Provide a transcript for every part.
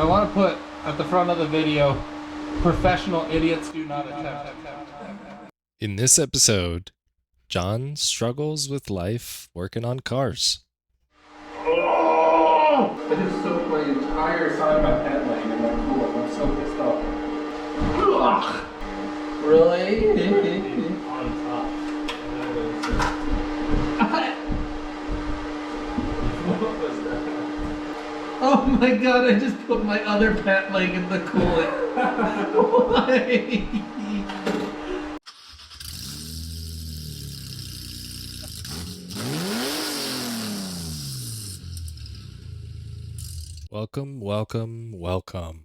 I want to put at the front of the video, professional idiots do not attempt. In this episode, John struggles with life working on cars. Oh! I just soaked my entire side of my pant leg in that pool. I'm so pissed off. Ugh. Really? On top. What was that? Oh my god, I just put my other pant leg in the coolant. Why? Welcome.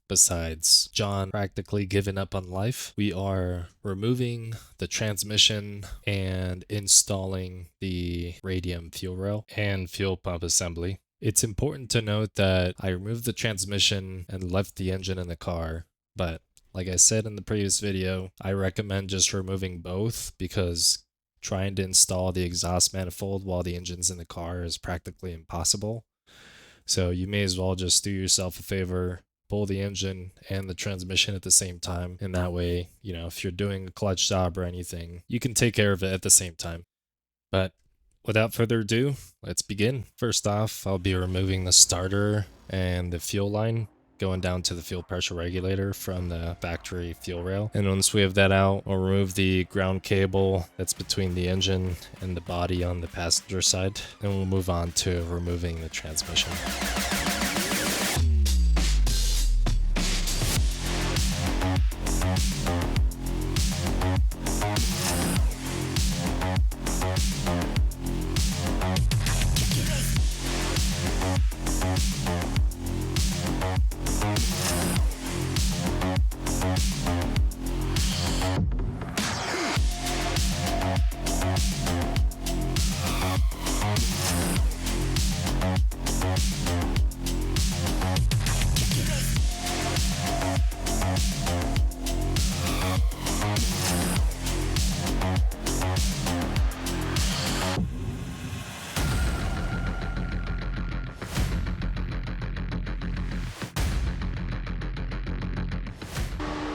Besides John practically giving up on life, we are removing the transmission and installing the radium fuel rail and fuel pump assembly. It's important to note that I removed the transmission and left the engine in the car, but like I said in the previous video, I recommend just removing both because trying to install the exhaust manifold while the engine's in the car is practically impossible. So you may as well just do yourself a favor, pull the engine and the transmission at the same time. And that way, if you're doing a clutch job or anything, you can take care of it at the same time. But without further ado, let's begin. First off, I'll be removing the starter and the fuel line, going down to the fuel pressure regulator from the factory fuel rail. And once we have that out, I'll remove the ground cable that's between the engine and the body on the passenger side. And we'll move on to removing the transmission.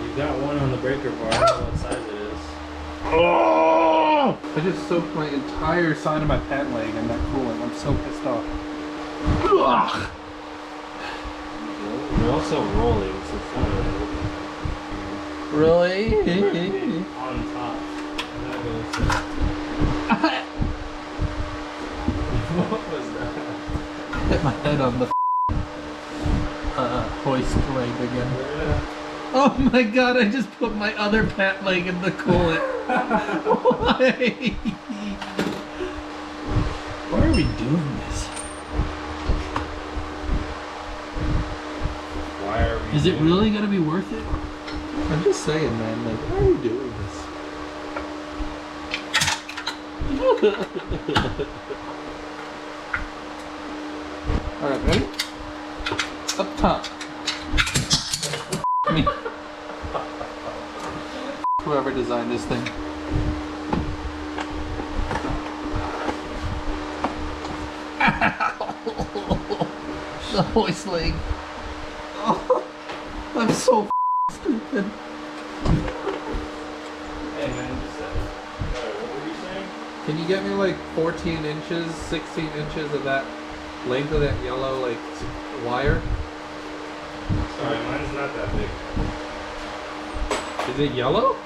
You got one on the breaker bar. I don't know what size it is. Oh! I just soaked my entire side of my pant leg in that coolant. I'm so pissed off. Ugh. You're also rolling, so it's not really Really? on top. And that goes. What was that? Hit my head on the hoist leg again. Yeah. Oh my god, I just put my other pant leg in the coolant. Why? Why are we doing this? Why are we? Is it really gonna be worth it? I'm just saying, man, like, why are we doing this? Alright, ready? Up top. Me. Whoever designed this thing. The hoist leg. Oh, I'm so stupid. Hey man, just what were you saying? Can you get me like 14 inches, 16 inches of that length of that yellow like wire? Sorry, mine's not that big. Is it yellow?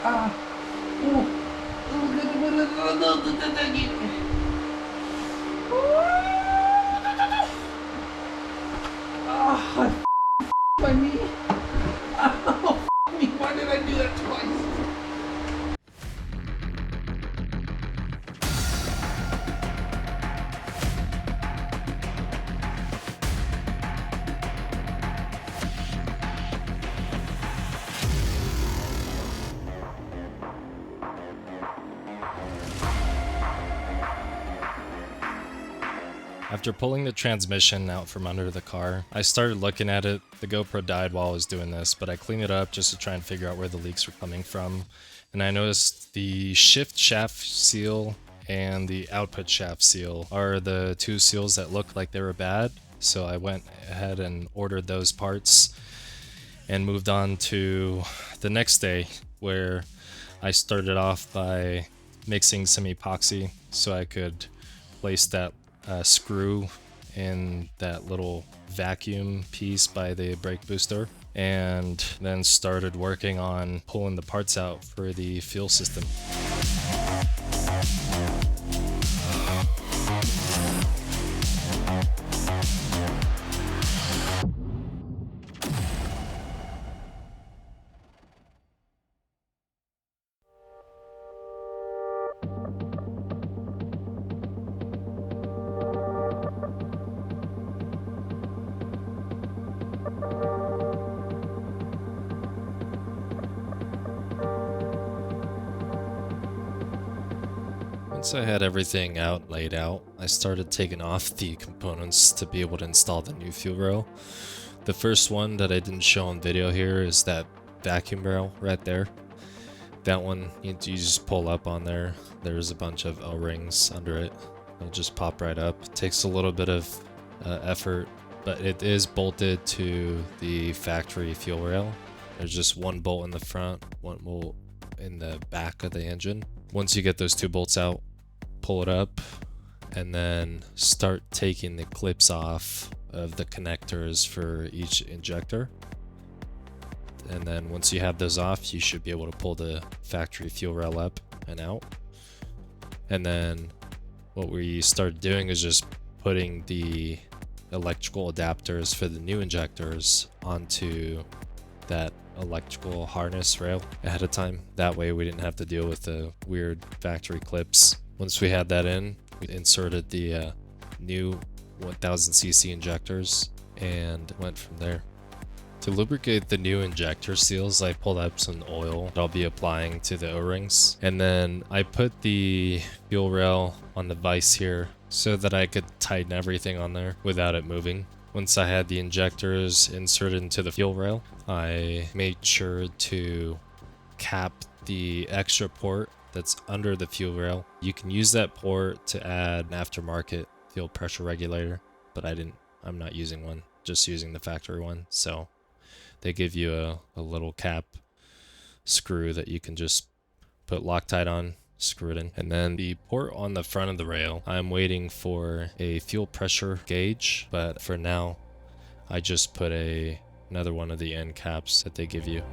Ah. My knee. Oh, me. Why did I do that twice? After pulling the transmission out from under the car, I started looking at it. The GoPro died while I was doing this, but I cleaned it up just to try and figure out where the leaks were coming from. And I noticed the shift shaft seal and the output shaft seal are the two seals that looked like they were bad. So I went ahead and ordered those parts and moved on to the next day, where I started off by mixing some epoxy so I could place that screw in that little vacuum piece by the brake booster, and then started working on pulling the parts out for the fuel system. Once I had everything laid out, I started taking off the components to be able to install the new fuel rail. The first one that I didn't show on video here is that vacuum barrel right there. That one, you just pull up on there. There's a bunch of O-rings under it. It'll just pop right up. It takes a little bit of effort, but it is bolted to the factory fuel rail. There's just one bolt in the front, one bolt in the back of the engine. Once you get those two bolts out, pull it up, and then start taking the clips off of the connectors for each injector. And then once you have those off, you should be able to pull the factory fuel rail up and out. And then what we started doing is just putting the electrical adapters for the new injectors onto that electrical harness rail ahead of time. That way we didn't have to deal with the weird factory clips. Once we had that in, we inserted the new 1000cc injectors and went from there. To lubricate the new injector seals, I pulled up some oil that I'll be applying to the O-rings. And then I put the fuel rail on the vise here so that I could tighten everything on there without it moving. Once I had the injectors inserted into the fuel rail, I made sure to cap the extra port that's under the fuel rail. You can use that port to add an aftermarket fuel pressure regulator, but I'm not using one, just using the factory one. So they give you a little cap screw that you can just put Loctite on, screw it in. And then the port on the front of the rail, I'm waiting for a fuel pressure gauge, but for now I just put another one of the end caps that they give you.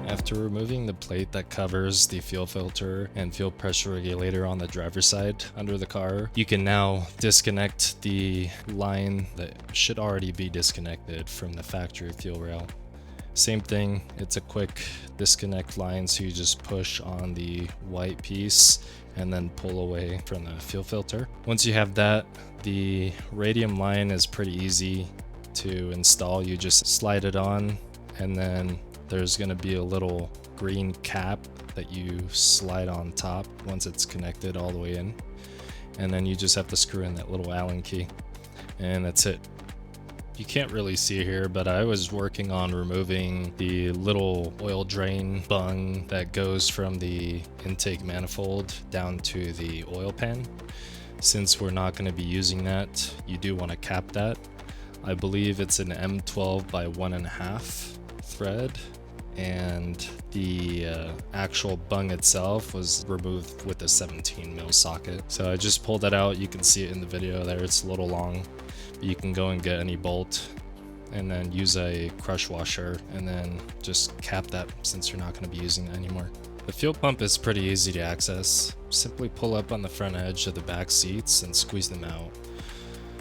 After removing the plate that covers the fuel filter and fuel pressure regulator on the driver's side under the car, you can now disconnect the line that should already be disconnected from the factory fuel rail. Same thing, it's a quick disconnect line, so you just push on the white piece and then pull away from the fuel filter. Once you have that, the radium line is pretty easy to install. You just slide it on, and then there's going to be a little green cap that you slide on top once it's connected all the way in. And then you just have to screw in that little Allen key, and that's it. You can't really see here, but I was working on removing the little oil drain bung that goes from the intake manifold down to the oil pan. Since we're not going to be using that, you do want to cap that. I believe it's an M12 by 1.5 thread, and the actual bung itself was removed with a 17 mil socket. So I just pulled that out. You can see it in the video there. It's a little long. You can go and get any bolt and then use a crush washer and then just cap that, since you're not going to be using it anymore. The fuel pump is pretty easy to access. Simply pull up on the front edge of the back seats and squeeze them out.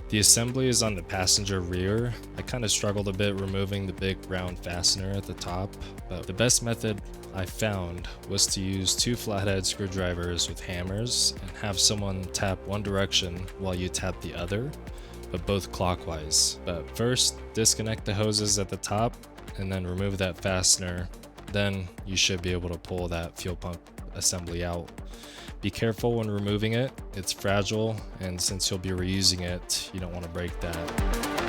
The assembly is on the passenger rear. I kind of struggled a bit removing the big round fastener at the top, but the best method I found was to use 2 flathead screwdrivers with hammers and have someone tap one direction while you tap the other, but both clockwise. But first, disconnect the hoses at the top and then remove that fastener. Then you should be able to pull that fuel pump assembly out. Be careful when removing it, it's fragile, and since you'll be reusing it, you don't want to break that.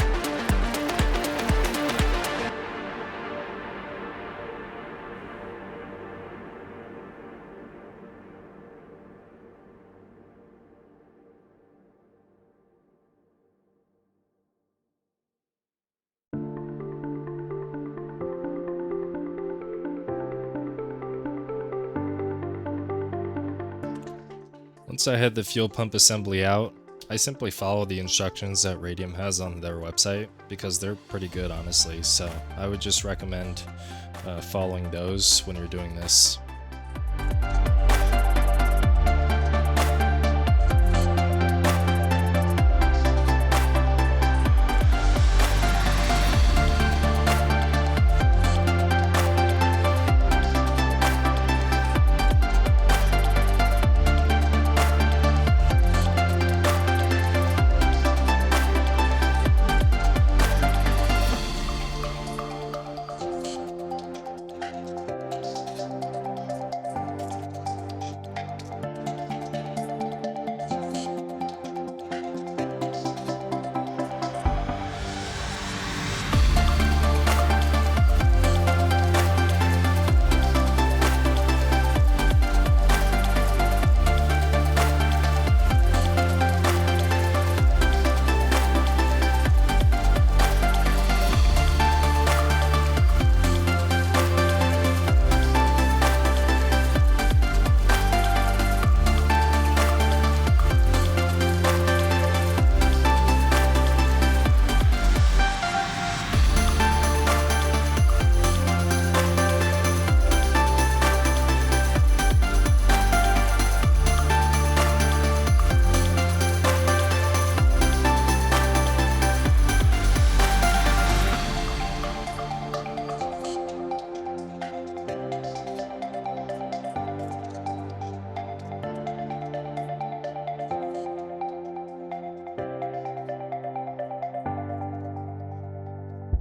Once I had the fuel pump assembly out, I simply follow the instructions that Radium has on their website because they're pretty good, honestly, so I would just recommend following those when you're doing this.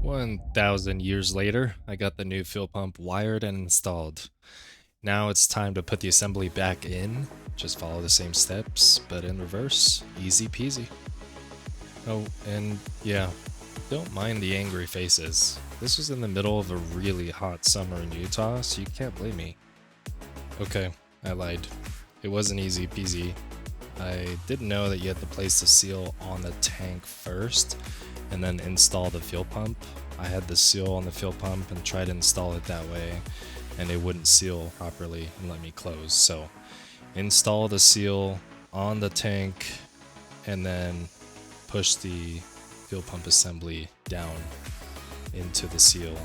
"1,000 years later, I got the new fuel pump wired and installed. Now it's time to put the assembly back in. Just follow the same steps, but in reverse. Easy peasy." Oh, and yeah, don't mind the angry faces. This was in the middle of a really hot summer in Utah, so you can't blame me. Okay, I lied. It wasn't easy peasy. I didn't know that you had to place the seal on the tank first and then install the fuel pump. I had the seal on the fuel pump and tried to install it that way, and it wouldn't seal properly and let me close. So install the seal on the tank and then push the fuel pump assembly down into the seal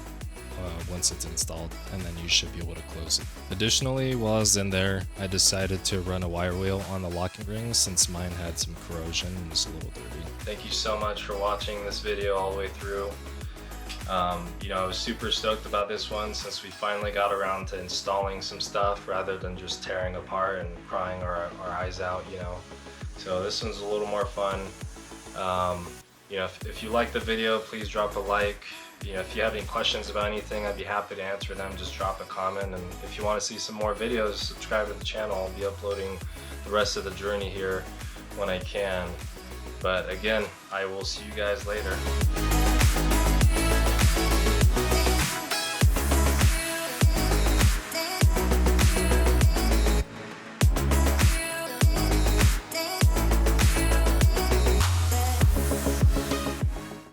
once it's installed, and then you should be able to close it. Additionally, while I was in there, I decided to run a wire wheel on the locking ring since mine had some corrosion and was a little dirty. Thank you so much for watching this video all the way through. I was super stoked about this one since we finally got around to installing some stuff rather than just tearing apart and crying our eyes out, So this one's a little more fun. If you like the video, please drop a like. If you have any questions about anything, I'd be happy to answer them. Just drop a comment, and if you want to see some more videos, subscribe to the channel. I'll be uploading the rest of the journey here when I can. But again, I will see you guys later.